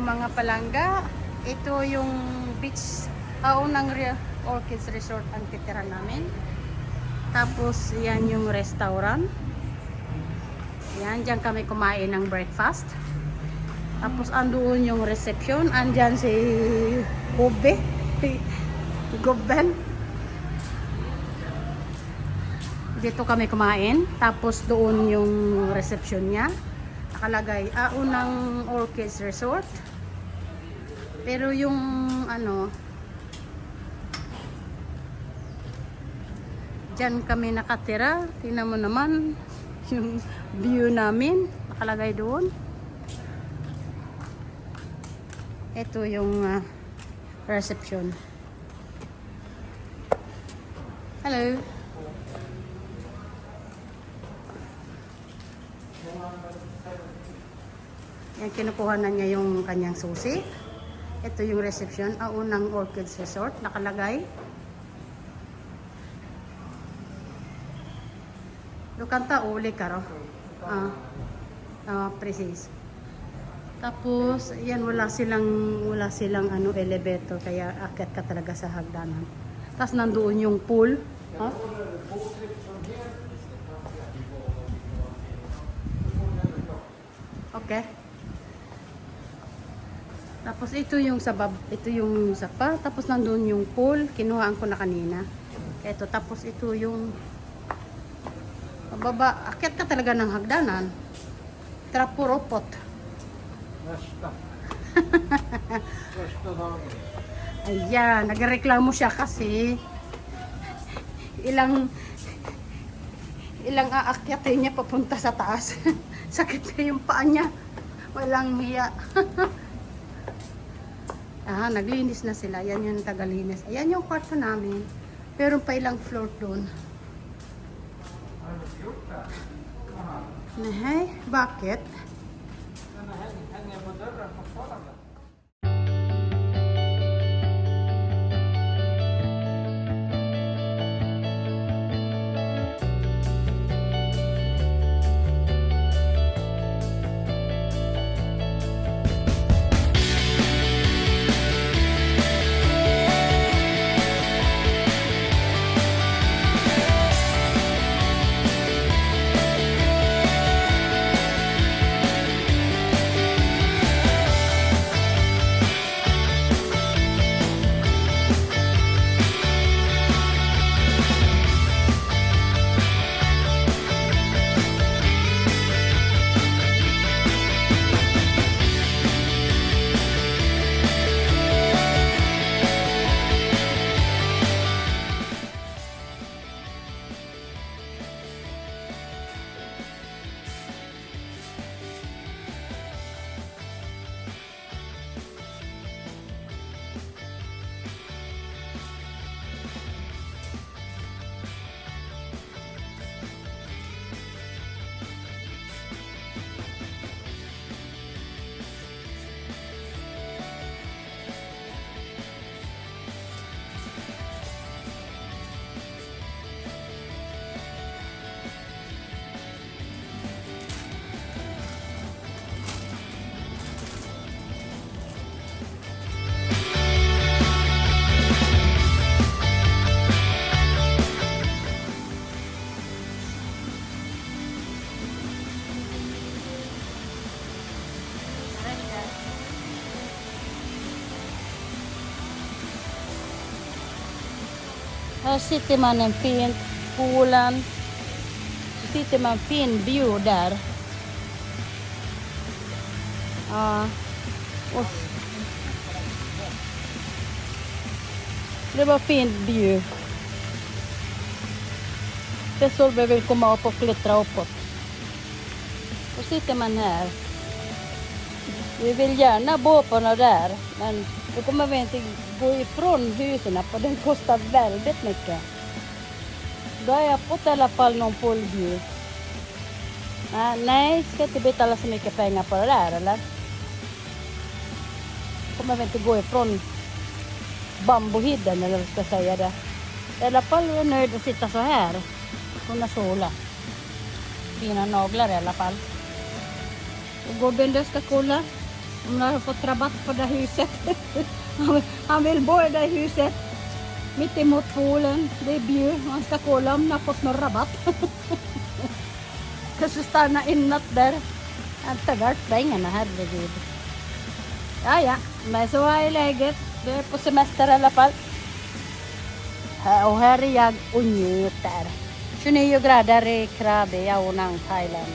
mga palangga. Ito yung beach, unang Orchids Resort ang titira namin. Tapos yan yung restaurant. Yan, dyan kami kumain ng breakfast. Tapos andoon yung reception. Andyan si Gobe. Goben. Dito kami kumain. Tapos doon yung reception niya. Nakalagay, unang Orchids Resort. Pero yung ano, dyan kami nakatira. Tingnan mo naman yung view namin. Nakalagay doon. Ito yung reception. Hello. Yan, kinukuha na niya yung kanyang susi. Ito yung reception, unang Orchids Resort, nakalagay. Lukanta uli karo. Precis. Tapos, yan wala silang ano elevator kaya akyat ka talaga sa hagdanan. Tapos nandoon yung pool. Okay. Tapos ito yung sapa, tapos nandoon yung pool, kinuhaan ko na kanina. Ito, tapos ito yung baba, akyat ka talaga ng hagdanan. Trapuropot. Ayan, nagreklamo siya kasi ilang aakyatin niya papunta sa taas. Sakit na yung paa niya. Walang hiya. Naglinis na sila. Yan yung tagalinis. Ayan yung kwarto namin. Pero pa ilang floor doon. Nahay, bakit? Här sitter man en fin poolen. Så sitter man fin view där. Och det var fint view. Det är så vi vill komma upp och klättra uppåt. Då sitter man här. Vi vill gärna bo på något där, men då kommer vi inte gå ifrån husen, för den kostar väldigt mycket. Då har jag fått i alla fall någon poolview. Nej, ska inte betala så mycket pengar på det där, eller? Kommer vi inte gå ifrån bambuhidden, eller vad ska jag säga det. I alla fall är jag nöjd att sitta så här. Kunna sola. Fina naglar i alla fall. Och gubben, du ska kolla. Han har fått rabatt på det huset. Han vill bo i det huset. Mitt emot poolen. Det är bjud. Han ska kolla om han har fått någon rabatt. Kanske stanna in natt där. Han tar värt pengarna, herregud. Ja, men så är läget. Du är på semester i alla fall. Och här är jag och njuter. 29 grader i Krabi, Yaunang, Thailand.